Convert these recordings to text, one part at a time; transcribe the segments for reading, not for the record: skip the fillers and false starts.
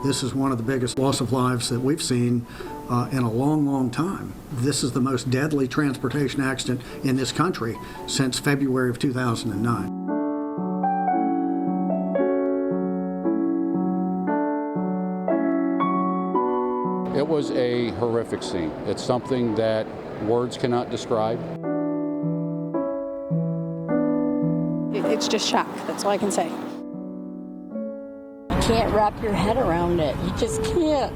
This is one of the biggest loss of lives that we've seen in a long, long time. This is the most deadly transportation accident in this country since February of 2009. It was a horrific scene. It's something that words cannot describe. It's just shock. That's all I can say. You can't wrap your head around it. You just can't.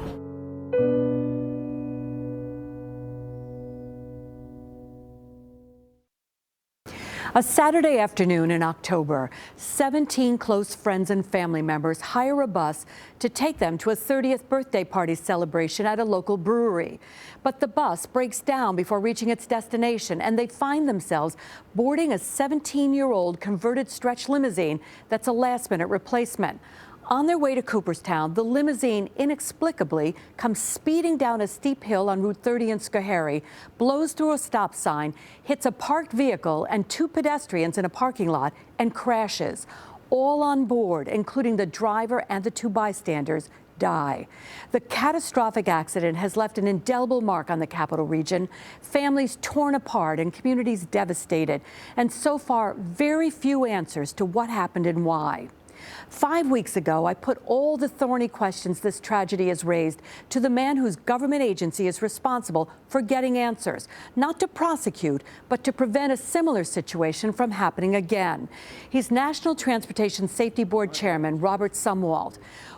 A Saturday afternoon in October, 17 close friends and family members hire a bus to take them to a 30th birthday party celebration at a local brewery. But the bus breaks down before reaching its destination, and they find themselves boarding a 17-year-old converted stretch limousine that's a last-minute replacement. On their way to Cooperstown, the limousine inexplicably comes speeding down a steep hill on Route 30 in Schoharie, blows through a stop sign, hits a parked vehicle and two pedestrians in a parking lot, and crashes. All on board, including the driver and the two bystanders, die. The catastrophic accident has left an indelible mark on the capital region, families torn apart and communities devastated, and so far, very few answers to what happened and why. 5 weeks ago, I put all the thorny questions this tragedy has raised to the man whose government agency is responsible for getting answers, not to prosecute, but to prevent a similar situation from happening again. He's National Transportation Safety Board Chairman Robert Sumwalt.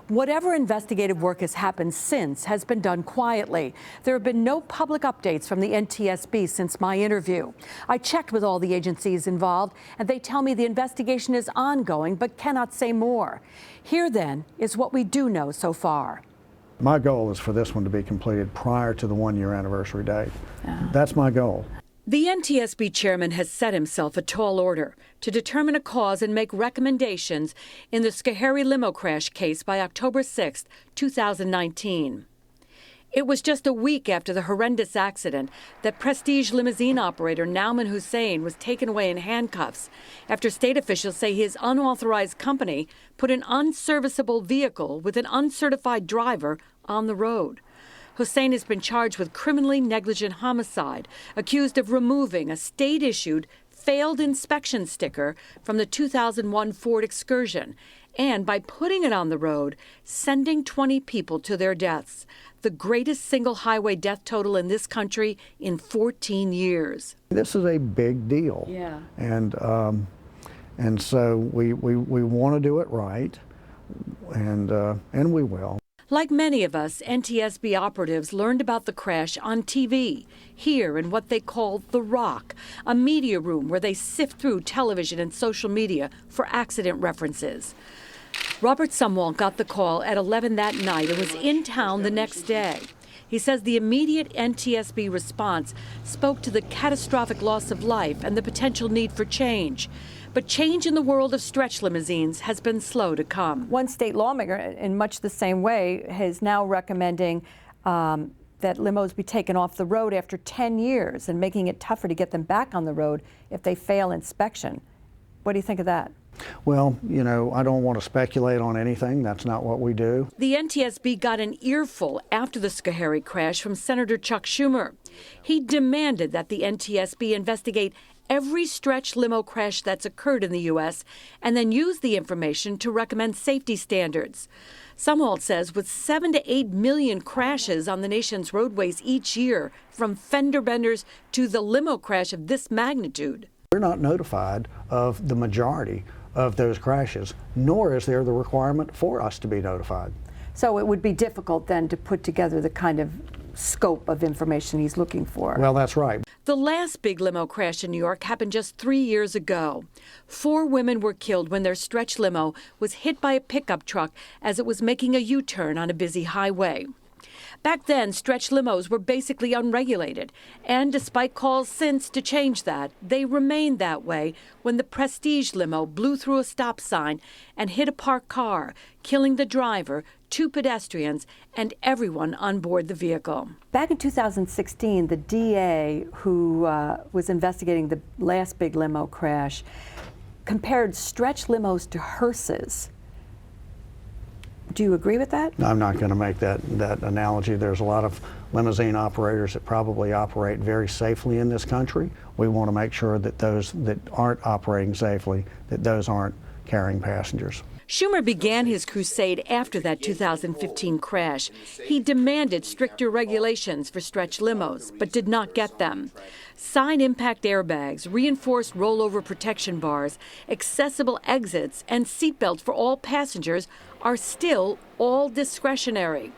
Whatever investigative work has happened since has been done quietly. There have been no public updates from the NTSB since my interview. I checked with all the agencies involved, and they tell me the investigation is ongoing but cannot say more. Here, then, is what we do know so far. My goal is for this one to be completed prior to the one-year anniversary date. That's my goal. The NTSB chairman has set himself a tall order to determine a cause and make recommendations in the Schoharie limo crash case by October 6, 2019. It was just a week after the horrendous accident that Prestige limousine operator Nauman Hussein was taken away in handcuffs after state officials say his unauthorized company put an unserviceable vehicle with an uncertified driver on the road. Hussein has been charged with criminally negligent homicide, accused of removing a state-issued failed inspection sticker from the 2001 Ford Excursion, and by putting it on the road, sending 20 people to their deaths, the greatest single highway death total in this country in 14 years. This is a big deal. Yeah. And so we want to do it right, and we will. Like many of us, NTSB operatives learned about the crash on TV, here in what they call The Rock, a media room where they sift through television and social media for accident references. Robert Sumwalt got the call at 11 that night and was in town the next day. He says the immediate NTSB response spoke to the catastrophic loss of life and the potential need for change. But change in the world of stretch limousines has been slow to come. One state lawmaker, in much the same way, is now recommending that limos be taken off the road after 10 years and making it tougher to get them back on the road if they fail inspection. What do you think of that? Well, you know, I don't want to speculate on anything. That's not what we do. The NTSB got an earful after the Schoharie crash from Senator Chuck Schumer. He demanded that the NTSB investigate every stretch limo crash that's occurred in the U.S. and then use the information to recommend safety standards. Sumwalt says with 7 to 8 million crashes on the nation's roadways each year, from fender benders to the limo crash of this magnitude, we're not notified of the majority of those crashes, nor is there the requirement for us to be notified. So it would be difficult then to put together the kind of scope of information he's looking for. Well, that's right. The last big limo crash in New York happened just 3 years ago. 4 women were killed when their stretch limo was hit by a pickup truck as it was making a U-turn on a busy highway. Back then, stretch limos were basically unregulated, and despite calls since to change that, they remained that way when the Prestige limo blew through a stop sign and hit a parked car, killing the driver, 2 pedestrians, and everyone on board the vehicle. Back in 2016, the DA who was investigating the last big limo crash compared stretch limos to hearses. Do you agree with that? I'm not going to make that analogy. There's a lot of limousine operators that probably operate very safely in this country. We want to make sure that those that aren't operating safely, that those aren't carrying passengers. Schumer began his crusade after that 2015 crash. He demanded stricter regulations for stretch limos, but did not get them. Side impact airbags, reinforced rollover protection bars, accessible exits, and seatbelts for all passengers are still all discretionary.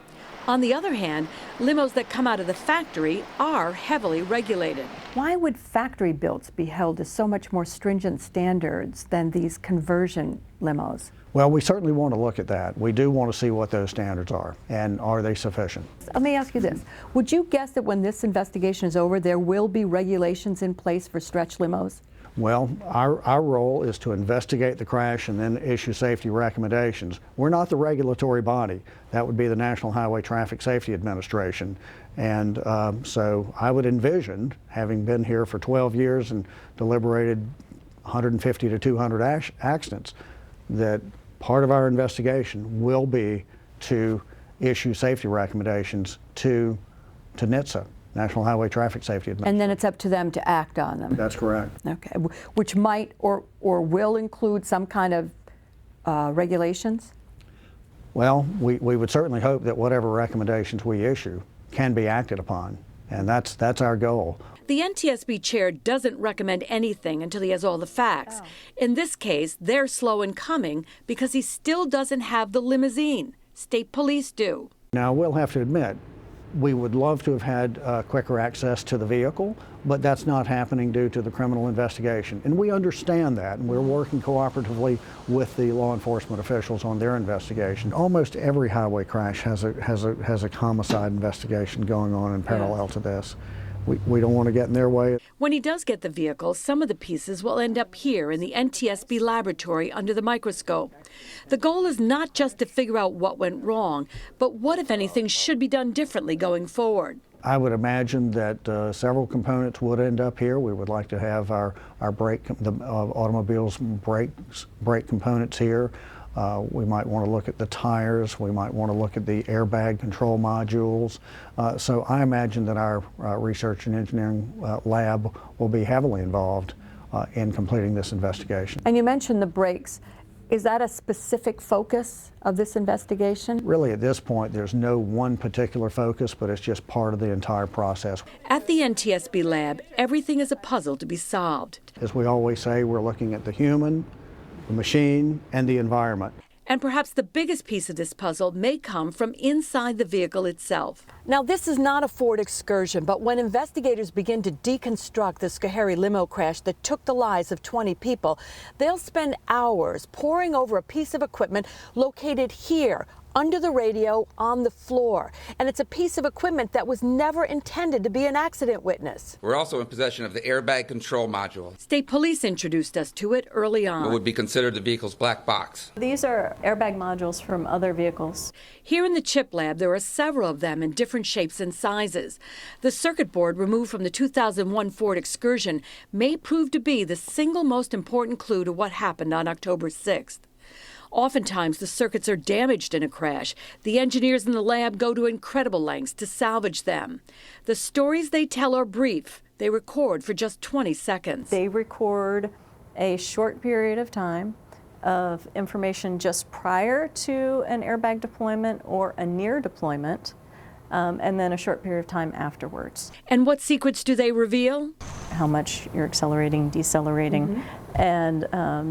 On the other hand, limos that come out of the factory are heavily regulated. Why would factory builds be held to so much more stringent standards than these conversion limos? Well, we certainly want to look at that. We do want to see what those standards are, and are they sufficient? Let me ask you this. Would you guess that when this investigation is over, there will be regulations in place for stretch limos? Well, our role is to investigate the crash and then issue safety recommendations. We're not the regulatory body. That would be the National Highway Traffic Safety Administration. And so I would envision, having been here for 12 years and deliberated 150 to 200 accidents, that part of our investigation will be to issue safety recommendations to NHTSA, National Highway Traffic Safety Administration. And then it's up to them to act on them. That's correct. Okay, which might or will include some kind of regulations? Well, we would certainly hope that whatever recommendations we issue can be acted upon, and that's our goal. The NTSB chair doesn't recommend anything until he has all the facts. In this case, they're slow in coming because he still doesn't have the limousine. State police do. Now, we'll have to admit, we would love to have had quicker access to the vehicle, but that's not happening due to the criminal investigation. And we understand that, and we're working cooperatively with the law enforcement officials on their investigation. Almost every highway crash has a homicide investigation going on in parallel to this. We don't want to get in their way. When he does get the vehicle, some of the pieces will end up here in the NTSB laboratory under the microscope. The goal is not just to figure out what went wrong, but what, if anything, should be done differently going forward. I would imagine that several components would end up here. We would like to have our automobile's brake components here. We might want to look at the tires. We might want to look at the airbag control modules. So I imagine that our research and engineering lab will be heavily involved in completing this investigation. And you mentioned the brakes. Is that a specific focus of this investigation? Really, at this point, there's no one particular focus, but it's just part of the entire process. At the NTSB lab, everything is a puzzle to be solved. As we always say, we're looking at the human, the machine, and the environment. And perhaps the biggest piece of this puzzle may come from inside the vehicle itself. Now, this is not a Ford Excursion, but when investigators begin to deconstruct the Schoharie limo crash that took the lives of 20 people, they'll spend hours poring over a piece of equipment located here, under the radio, on the floor. And it's a piece of equipment that was never intended to be an accident witness. We're also in possession of the airbag control module. State police introduced us to it early on. What would be considered the vehicle's black box. These are airbag modules from other vehicles. Here in the chip lab, there are several of them in different shapes and sizes. The circuit board removed from the 2001 Ford Excursion may prove to be the single most important clue to what happened on October 6th. Oftentimes, the circuits are damaged in a crash. The engineers in the lab go to incredible lengths to salvage them. The stories they tell are brief. They record for just 20 seconds. They record a short period of time of information just prior to an airbag deployment or a near deployment, and then a short period of time afterwards. And what secrets do they reveal? How much you're accelerating, decelerating, and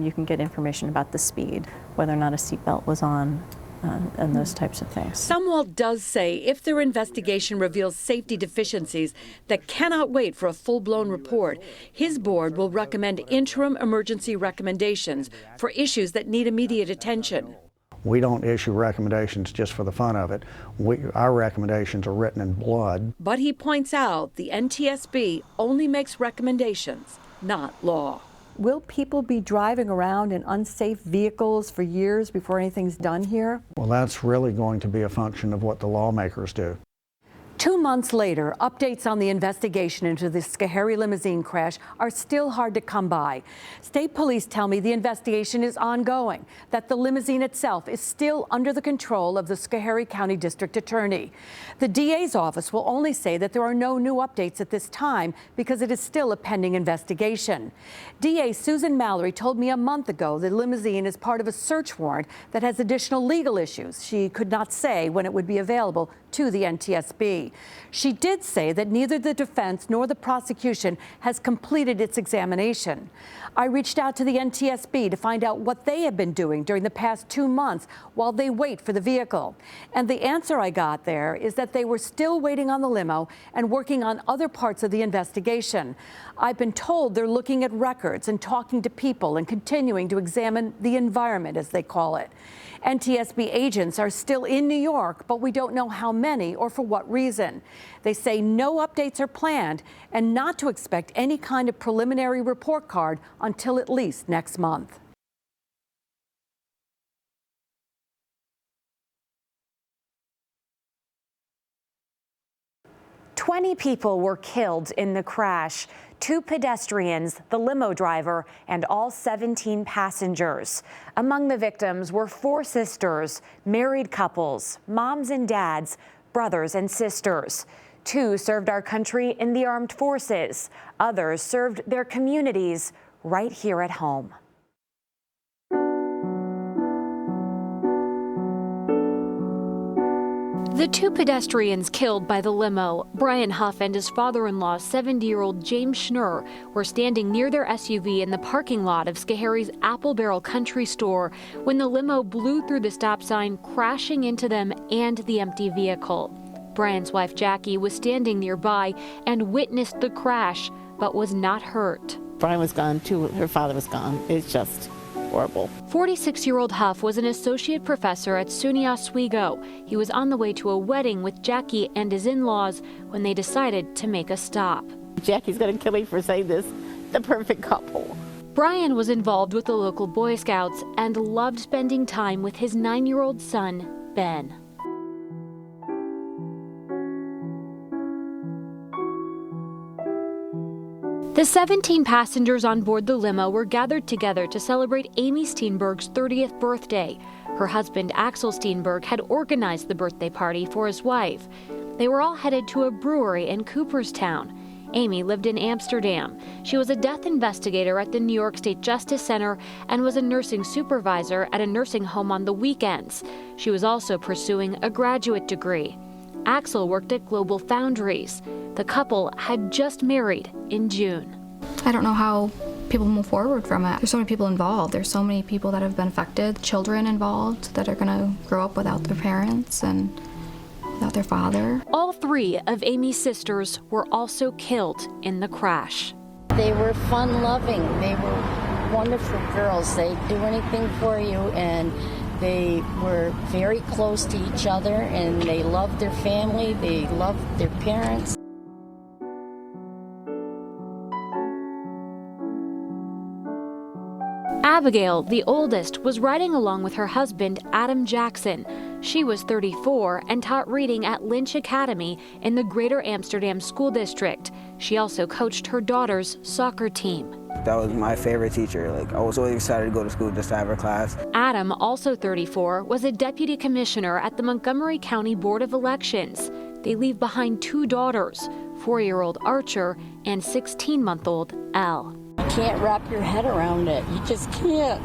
you can get information about the speed, whether or not a seatbelt was on, and those types of things. Sumwalt does say if their investigation reveals safety deficiencies that cannot wait for a full-blown report, his board will recommend interim emergency recommendations for issues that need immediate attention. We don't issue recommendations just for the fun of it. Our recommendations are written in blood. But he points out the NTSB only makes recommendations, not law. Will people be driving around in unsafe vehicles for years before anything's done here? Well, that's really going to be a function of what the lawmakers do. 2 months later, updates on the investigation into the Schoharie limousine crash are still hard to come by. State police tell me the investigation is ongoing, that the limousine itself is still under the control of the Schoharie County District Attorney. The DA's office will only say that there are no new updates at this time because it is still a pending investigation. DA Susan Mallory told me a month ago the limousine is part of a search warrant that has additional legal issues. She could not say when it would be available to the NTSB. She did say that neither the defense nor the prosecution has completed its examination. I reached out to the NTSB to find out what they have been doing during the past 2 months while they wait for the vehicle. And the answer I got there is that they were still waiting on the limo and working on other parts of the investigation. I've been told they're looking at records and talking to people and continuing to examine the environment, as they call it. NTSB agents are still in New York, but we don't know how many or for what reason. They say no updates are planned and not to expect any kind of preliminary report card until at least next month. "20 people were killed in the crash. 2 pedestrians, the limo driver, and all 17 passengers. Among the victims were 4 sisters, married couples, moms and dads, brothers and sisters. 2 served our country in the armed forces. Others served their communities right here at home." The 2 pedestrians killed by the limo, Brian Huff and his father-in-law, 70-year-old James Schnurr, were standing near their SUV in the parking lot of Schoharie's Apple Barrel Country Store when the limo blew through the stop sign, crashing into them and the empty vehicle. Brian's wife, Jackie, was standing nearby and witnessed the crash, but was not hurt. Brian was gone too. Her father was gone. It's just horrible. 46-year-old Huff was an associate professor at SUNY Oswego. He was on the way to a wedding with Jackie and his in-laws when they decided to make a stop. Jackie's going to kill me for saying this. The perfect couple. Brian was involved with the local Boy Scouts and loved spending time with his 9-year-old son, Ben. The 17 passengers on board the limo were gathered together to celebrate Amy Steenberg's 30th birthday. Her husband, Axel Steenberg, had organized the birthday party for his wife. They were all headed to a brewery in Cooperstown. Amy lived in Amsterdam. She was a death investigator at the New York State Justice Center and was a nursing supervisor at a nursing home on the weekends. She was also pursuing a graduate degree. Axel worked at Global Foundries. The couple had just married in June. I don't know how people move forward from it. There's so many people involved. There's so many people that have been affected, children involved that are going to grow up without their parents and without their father. All 3 of Amy's sisters were also killed in the crash. They were fun-loving. They were wonderful girls. They'd do anything for you, and they were very close to each other, and they loved their family. They loved their parents. Abigail, the oldest, was riding along with her husband, Adam Jackson. She was 34 and taught reading at Lynch Academy in the Greater Amsterdam School District. She also coached her daughter's soccer team. That was my favorite teacher. I was always excited to go to school just to have her class. Adam, also 34, was a deputy commissioner at the Montgomery County Board of Elections. They leave behind 2 daughters, 4-year-old Archer and 16-month-old Elle. You can't wrap your head around it. You just can't.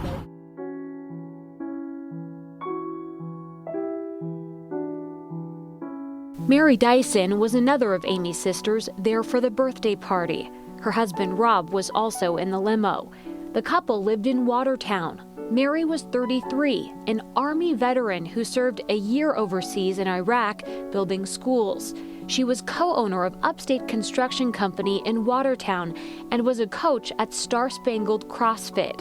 Mary Dyson was another of Amy's sisters there for the birthday party. Her husband, Rob, was also in the limo. The couple lived in Watertown. Mary was 33, an Army veteran who served a year overseas in Iraq building schools. She was co-owner of Upstate Construction Company in Watertown and was a coach at Star Spangled CrossFit.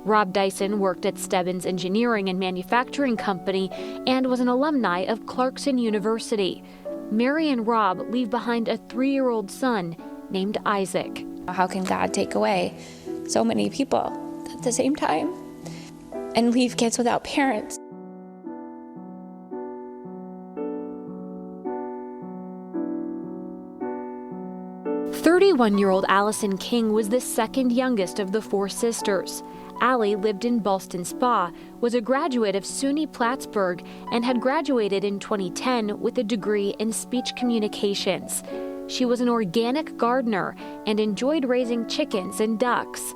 Rob Dyson worked at Stebbins Engineering and Manufacturing Company and was an alumni of Clarkson University. Mary and Rob leave behind a 3-year-old son named Isaac. How can God take away so many people at the same time and leave kids without parents? 31-year-old Allison King was the second youngest of the four sisters. Allie lived in Ballston Spa, was a graduate of SUNY Plattsburgh, and had graduated in 2010 with a degree in speech communications. She was an organic gardener and enjoyed raising chickens and ducks.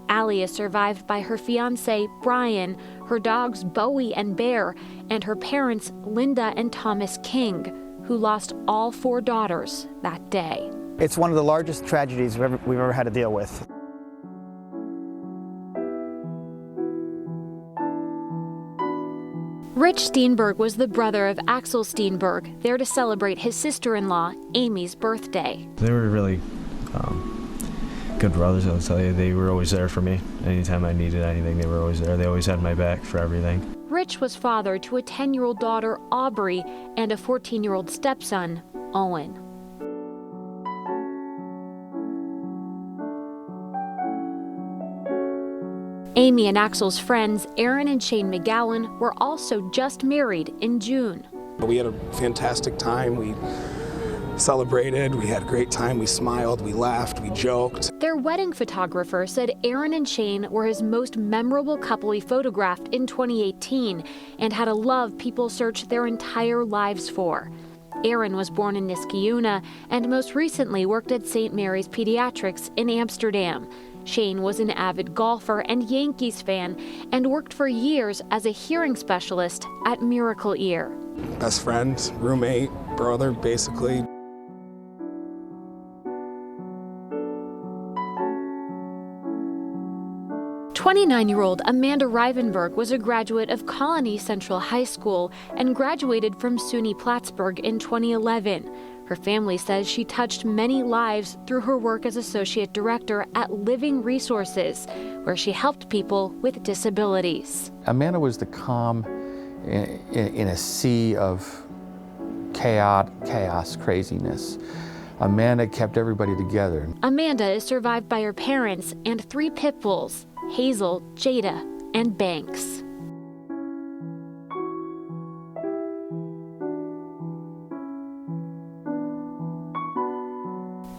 Allie is survived by her fiancé, Brian, her dogs Bowie and Bear, and her parents, Linda and Thomas King, who lost all four daughters that day. It's one of the largest tragedies we've ever had to deal with. Rich Steenberg was the brother of Axel Steenberg, there to celebrate his sister-in-law, Amy's birthday. They were really good brothers, I'll tell you. They were always there for me. Anytime I needed anything, they were always there. They always had my back for everything. Rich was father to a 10-year-old daughter, Aubrey, and a 14-year-old stepson, Owen. Amy and Axel's friends, Aaron and Shane McGowan, were also just married in June. We had a fantastic time. We celebrated, we had a great time, we smiled, we laughed, we joked. Their wedding photographer said Aaron and Shane were his most memorable couple he photographed in 2018 and had a love people searched their entire lives for. Aaron was born in Niskayuna and most recently worked at St. Mary's Pediatrics in Amsterdam. Shane was an avid golfer and Yankees fan and worked for years as a hearing specialist at Miracle Ear. Best friend, roommate, brother, basically. "29-year-old Amanda Rivenberg was a graduate of Colony Central High School and graduated from SUNY Plattsburgh in 2011. Her family says she touched many lives through her work as associate director at Living Resources, where she helped people with disabilities. Amanda was the calm in a sea of chaos, craziness. Amanda kept everybody together. Amanda is survived by her parents and 3 pit bulls, Hazel, Jada, and Banks.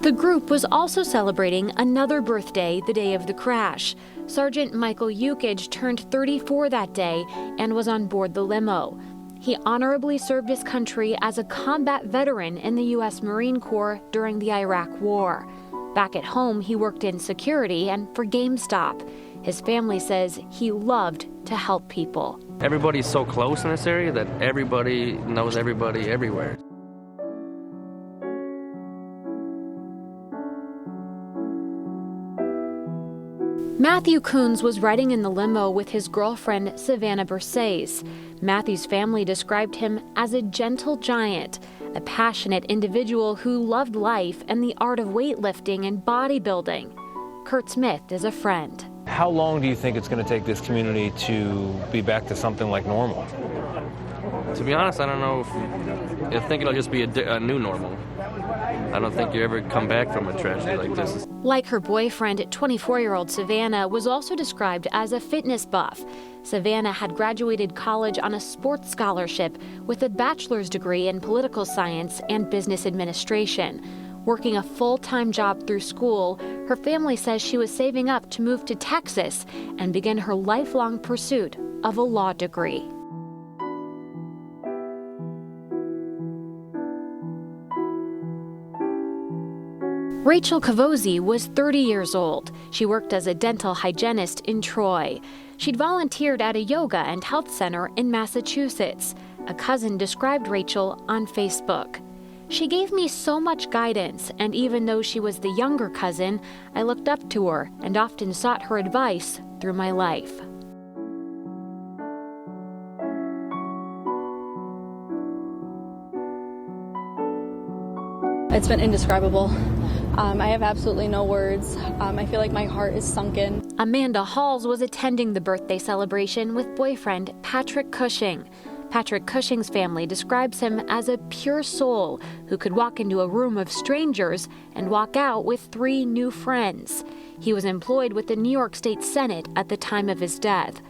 The group was also celebrating another birthday the day of the crash. Sergeant Michael Yukich turned 34 that day and was on board the limo. He honorably served his country as a combat veteran in the U.S. Marine Corps during the Iraq War. Back at home, he worked in security and for GameStop. His family says he loved to help people. Everybody's so close in this area that everybody knows everybody everywhere. Matthew Coons was riding in the limo with his girlfriend, Savannah Bersays. Matthew's family described him as a gentle giant, a passionate individual who loved life and the art of weightlifting and bodybuilding. Kurt Smith is a friend. How long do you think it's going to take this community to be back to something like normal? To be honest, I don't know if I think it'll just be a new normal. I don't think you ever come back from a tragedy like this. Like her boyfriend, 24-year-old Savannah was also described as a fitness buff. Savannah had graduated college on a sports scholarship with a bachelor's degree in political science and business administration. Working a full-time job through school, her family says she was saving up to move to Texas and begin her lifelong pursuit of a law degree. Rachel Cavosi was 30 years old. She worked as a dental hygienist in Troy. She'd volunteered at a yoga and health center in Massachusetts. A cousin described Rachel on Facebook. She gave me so much guidance, and even though she was the younger cousin, I looked up to her and often sought her advice through my life. It's been indescribable. I have absolutely no words. I feel like my heart is sunken. Amanda Halls was attending the birthday celebration with boyfriend Patrick Cushing. Patrick Cushing's family describes him as a pure soul who could walk into a room of strangers and walk out with 3 new friends. He was employed with the New York State Senate at the time of his death.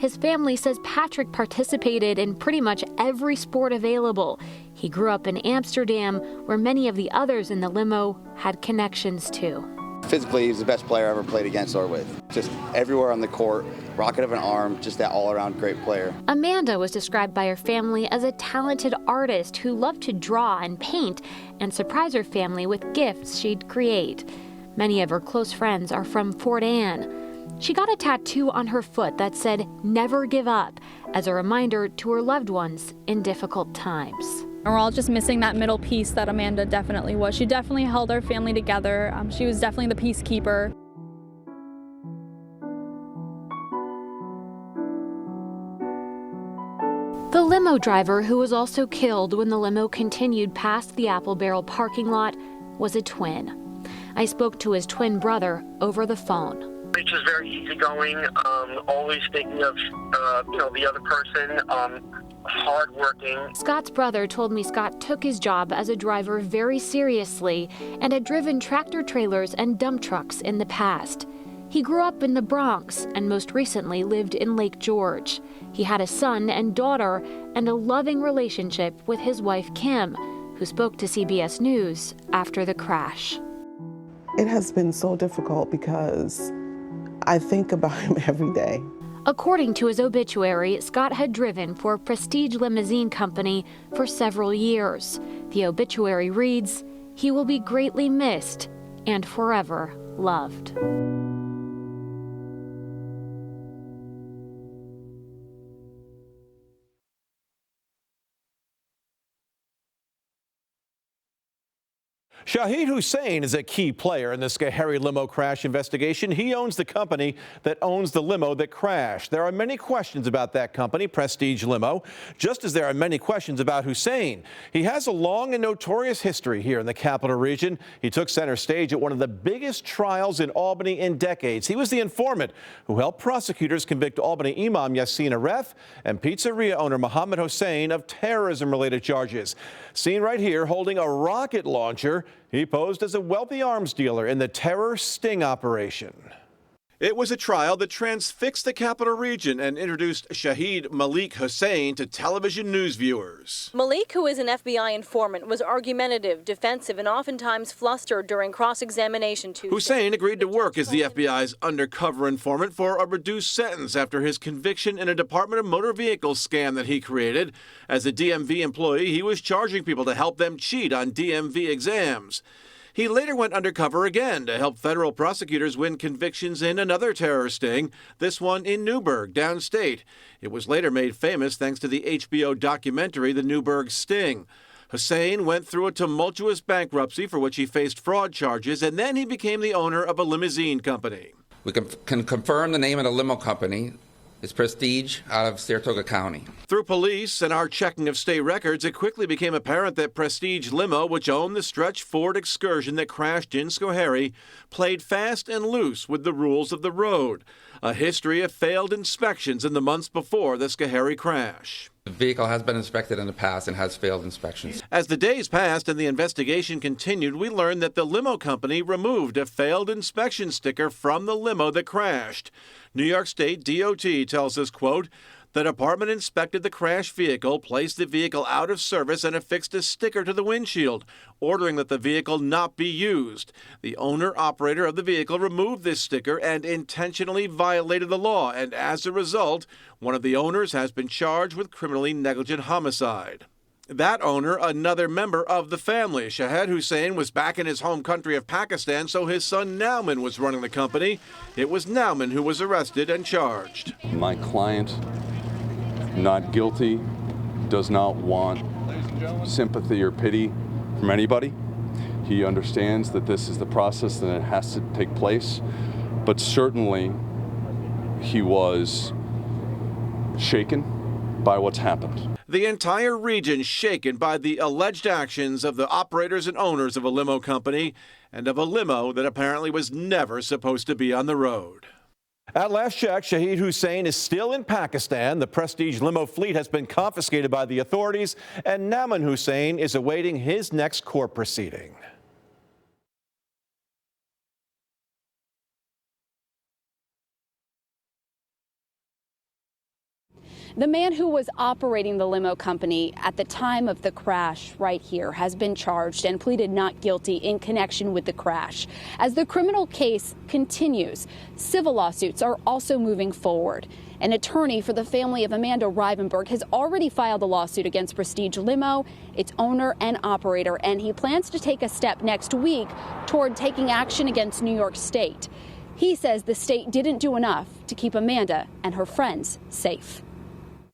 His family says Patrick participated in pretty much every sport available. He grew up in Amsterdam, where many of the others in the limo had connections to. Physically, he's the best player I ever played against or with. Just everywhere on the court, rocket of an arm, just that all-around great player. Amanda was described by her family as a talented artist who loved to draw and paint and surprise her family with gifts she'd create. Many of her close friends are from Fort Anne. She got a tattoo on her foot that said, "Never give up," as a reminder to her loved ones in difficult times. We're all just missing that middle piece that Amanda definitely was. She definitely held our family together. She was definitely the peacekeeper. The limo driver who was also killed when the limo continued past the Apple Barrel parking lot was a twin. I spoke to his twin brother over the phone. He's just very easygoing, always thinking of, the other person, hardworking. Scott's brother told me Scott took his job as a driver very seriously and had driven tractor trailers and dump trucks in the past. He grew up in the Bronx and most recently lived in Lake George. He had a son and daughter and a loving relationship with his wife Kim, who spoke to CBS News after the crash. It has been so difficult because I think about him every day. According to his obituary, Scott had driven for a Prestige limousine company for several years. The obituary reads, "He will be greatly missed and forever loved." Shahid Hussein is a key player in the Schoharie limo crash investigation. He owns the company that owns the limo that crashed. There are many questions about that company, Prestige Limo, just as there are many questions about Hussein. He has a long and notorious history here in the capital region. He took center stage at one of the biggest trials in Albany in decades. He was the informant who helped prosecutors convict Albany Imam Yassin Aref and pizzeria owner Mohammed Hussein of terrorism-related charges. Seen right here holding a rocket launcher. He posed as a wealthy arms dealer in the terror sting operation. It was a trial that transfixed the capital region and introduced Shahid Malik Hussein to television news viewers. Malik, who is an FBI informant, was argumentative, defensive, and oftentimes flustered during cross-examination Tuesday. Hussein agreed to work as the FBI's undercover informant for a reduced sentence after his conviction in a Department of Motor Vehicles scam that he created. As a DMV employee, he was charging people to help them cheat on DMV exams. He later went undercover again to help federal prosecutors win convictions in another terror sting, this one in Newburgh, downstate. It was later made famous thanks to the HBO documentary, The Newburgh Sting. Hussein went through a tumultuous bankruptcy for which he faced fraud charges, and then he became the owner of a limousine company. We can confirm the name of the limo company. It's Prestige out of Saratoga County. Through police and our checking of state records, it quickly became apparent that Prestige Limo, which owned the stretch Ford Excursion that crashed in Schoharie, played fast and loose with the rules of the road. A history of failed inspections in the months before the Schoharie crash. The vehicle has been inspected in the past and has failed inspections. As the days passed and the investigation continued, we learned that the limo company removed a failed inspection sticker from the limo that crashed. New York State DOT tells us, quote, "The department inspected the crashed vehicle, placed the vehicle out of service, and affixed a sticker to the windshield, ordering that the vehicle not be used. The owner-operator of the vehicle removed this sticker and intentionally violated the law, and as a result, one of the owners has been charged with criminally negligent homicide." That owner, another member of the family. Shahid Hussein was back in his home country of Pakistan, so his son Nauman was running the company. It was Nauman who was arrested and charged. My client, not guilty, does not want sympathy or pity from anybody. He understands that this is the process and it has to take place, but certainly he was shaken by what's happened. The entire region shaken by the alleged actions of the operators and owners of a limo company and of a limo that apparently was never supposed to be on the road. At last check, Shahid Hussein is still in Pakistan. The Prestige limo fleet has been confiscated by the authorities, and Nauman Hussein is awaiting his next court proceeding. The man who was operating the limo company at the time of the crash right here has been charged and pleaded not guilty in connection with the crash. As the criminal case continues, civil lawsuits are also moving forward. An attorney for the family of Amanda Rivenberg has already filed a lawsuit against Prestige Limo, its owner and operator, and he plans to take a step next week toward taking action against New York State. He says the state didn't do enough to keep Amanda and her friends safe.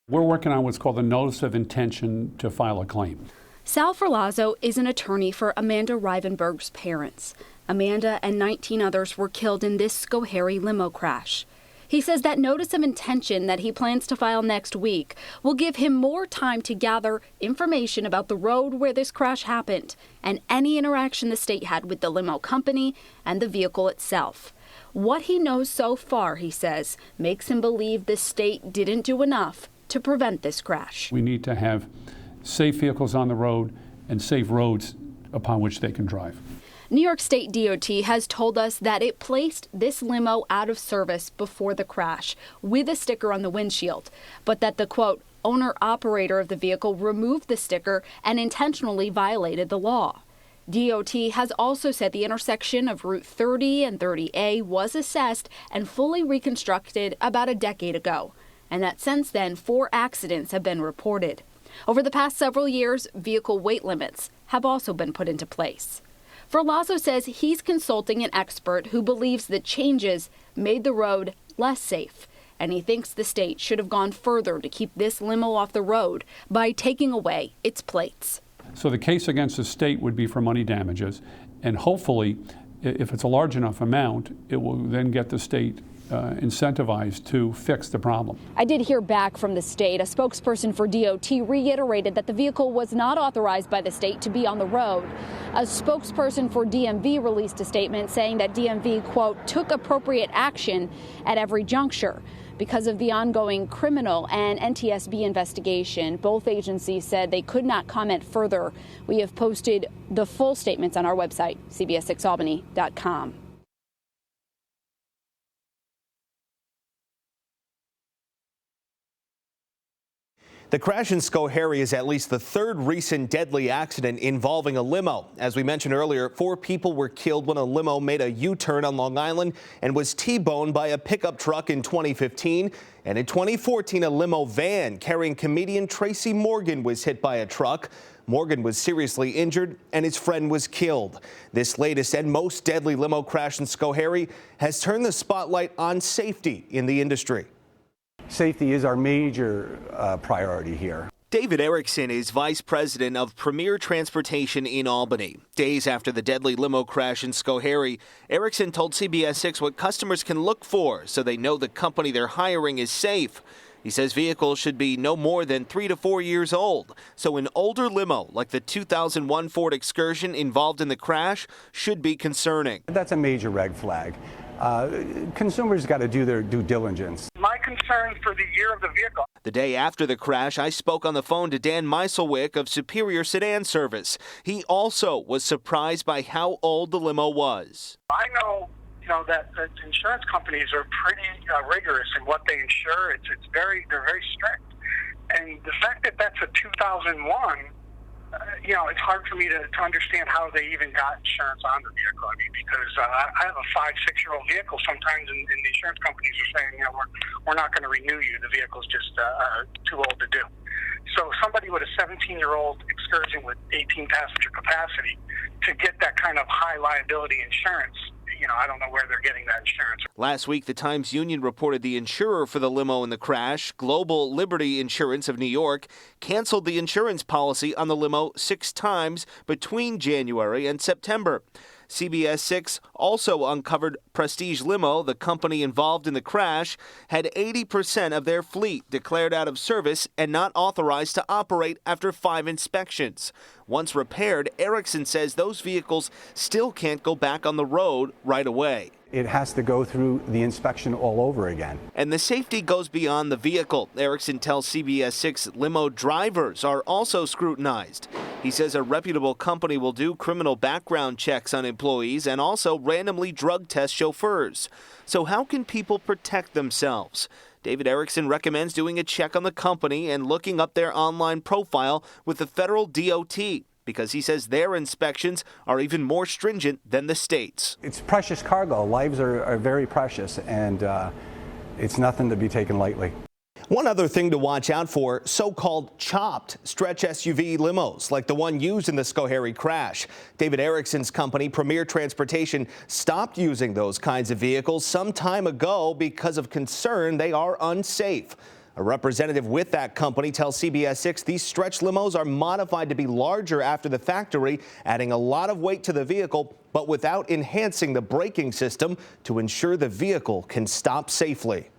We're working on what's called a notice of intention to file a claim. Sal Ferlazzo is an attorney for Amanda Rivenberg's parents. Amanda and 19 others were killed in this Schoharie limo crash. He says that notice of intention that he plans to file next week will give him more time to gather information about the road where this crash happened and any interaction the state had with the limo company and the vehicle itself. What he knows so far, he says, makes him believe the state didn't do enough to prevent this crash. We need to have safe vehicles on the road and safe roads upon which they can drive. New York State DOT has told us that it placed this limo out of service before the crash with a sticker on the windshield, but that the, quote, owner-operator of the vehicle removed the sticker and intentionally violated the law. DOT has also said the intersection of Route 30 and 30A was assessed and fully reconstructed about a decade ago, and that since then 4 accidents have been reported. Over the past several years, vehicle weight limits have also been put into place. Ferlazzo says he's consulting an expert who believes the changes made the road less safe, and he thinks the state should have gone further to keep this limo off the road by taking away its plates. So the case against the state would be for money damages, and hopefully, if it's a large enough amount, it will then get the state incentivized to fix the problem. I did hear back from the state. A spokesperson for DOT reiterated that the vehicle was not authorized by the state to be on the road. A spokesperson for DMV released a statement saying that DMV, quote, took appropriate action at every juncture. Because of the ongoing criminal and NTSB investigation, both agencies said they could not comment further. We have posted the full statements on our website, CBS6Albany.com. The crash in Schoharie is at least the 3rd recent deadly accident involving a limo. As we mentioned earlier, 4 people were killed when a limo made a U-turn on Long Island and was T-boned by a pickup truck in 2015. And in 2014, a limo van carrying comedian Tracy Morgan was hit by a truck. Morgan was seriously injured and his friend was killed. This latest and most deadly limo crash in Schoharie has turned the spotlight on safety in the industry. Safety is our major priority here. David Erickson is vice president of Premier Transportation in Albany. Days after the deadly limo crash in Schoharie, Erickson told CBS 6 what customers can look for so they know the company they're hiring is safe. He says vehicles should be no more than 3 to 4 years old, so an older limo like the 2001 Ford Excursion involved in the crash should be concerning. That's a major red flag. Consumers got to do their due diligence. My concern for the year of the vehicle. The day after the crash, I spoke on the phone to Dan Meiselwick of Superior Sedan Service. He also was surprised by how old the limo was. I know, that the insurance companies are pretty rigorous in what they insure. They're very strict, and the fact that that's a 2001. It's hard for me to understand how they even got insurance on the vehicle. I mean, because I have a 5-6-year-old vehicle. Sometimes and the insurance companies are saying, we're not going to renew you. The vehicle's just too old to do. So somebody with a 17-year-old Excursion with 18-passenger capacity to get that kind of high liability insurance, I don't know where they're getting that insurance. Last week, the Times-Union reported the insurer for the limo in the crash, Global Liberty Insurance of New York, canceled the insurance policy on the limo 6 times between January and September. CBS 6 also uncovered Prestige Limo, the company involved in the crash, had 80% of their fleet declared out of service and not authorized to operate after 5 inspections. Once repaired, Erickson says those vehicles still can't go back on the road right away. It has to go through the inspection all over again. And the safety goes beyond the vehicle. Erickson tells CBS 6 limo drivers are also scrutinized. He says a reputable company will do criminal background checks on employees and also randomly drug test chauffeurs. So how can people protect themselves? David Erickson recommends doing a check on the company and looking up their online profile with the federal DOT, because he says their inspections are even more stringent than the state's. It's precious cargo. Lives are very precious, and it's nothing to be taken lightly. One other thing to watch out for, so-called chopped stretch SUV limos, like the one used in the Schoharie crash. David Erickson's company, Premier Transportation, stopped using those kinds of vehicles some time ago because of concern they are unsafe. A representative with that company tells CBS 6 these stretch limos are modified to be larger after the factory, adding a lot of weight to the vehicle, but without enhancing the braking system to ensure the vehicle can stop safely.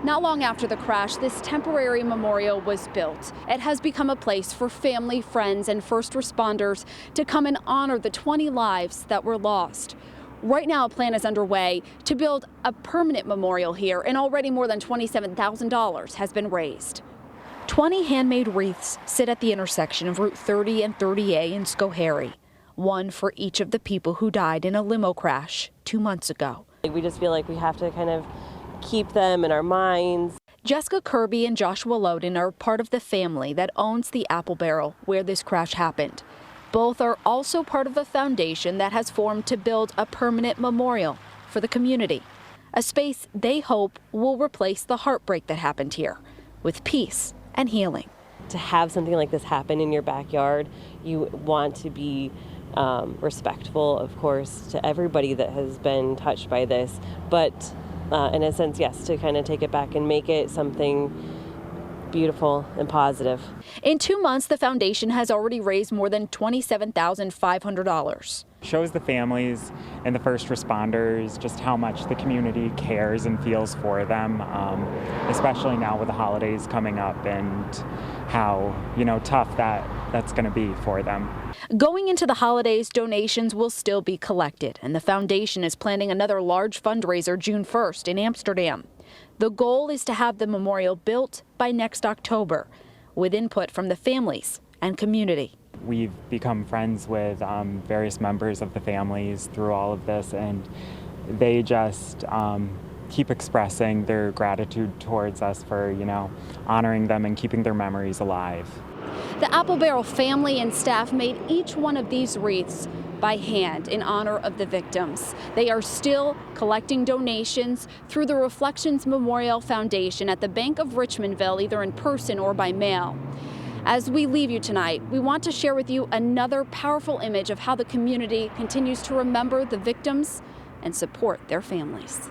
Not long after the crash, this temporary memorial was built. It has become a place for family, friends, and first responders to come and honor the 20 lives that were lost. Right now, a plan is underway to build a permanent memorial here, and already more than $27,000 has been raised. 20 handmade wreaths sit at the intersection of Route 30 and 30A in Schoharie, one for each of the people who died in a limo crash 2 months ago. We just feel like we have to kind of keep them in our minds. Jessica Kirby and Joshua Loden are part of the family that owns the Apple Barrel where this crash happened. Both are also part of a foundation that has formed to build a permanent memorial for the community, a space they hope will replace the heartbreak that happened here with peace and healing. To have something like this happen in your backyard, you want to be respectful, of course, to everybody that has been touched by this, but in a sense, yes, to kind of take it back and make it something beautiful and positive. In 2 months, the foundation has already raised more than $27,500. Shows the families and the first responders just how much the community cares and feels for them, especially now with the holidays coming up and how, tough that's going to be for them. Going into the holidays, donations will still be collected, and the foundation is planning another large fundraiser June 1st in Amsterdam. The goal is to have the memorial built by next October, with input from the families and community. We've become friends with various members of the families through all of this, and they just keep expressing their gratitude towards us for, honoring them and keeping their memories alive. The Apple Barrel family and staff made each one of these wreaths by hand in honor of the victims. They are still collecting donations through the Reflections Memorial Foundation at the Bank of Richmondville, either in person or by mail. As we leave you tonight, we want to share with you another powerful image of how the community continues to remember the victims and support their families.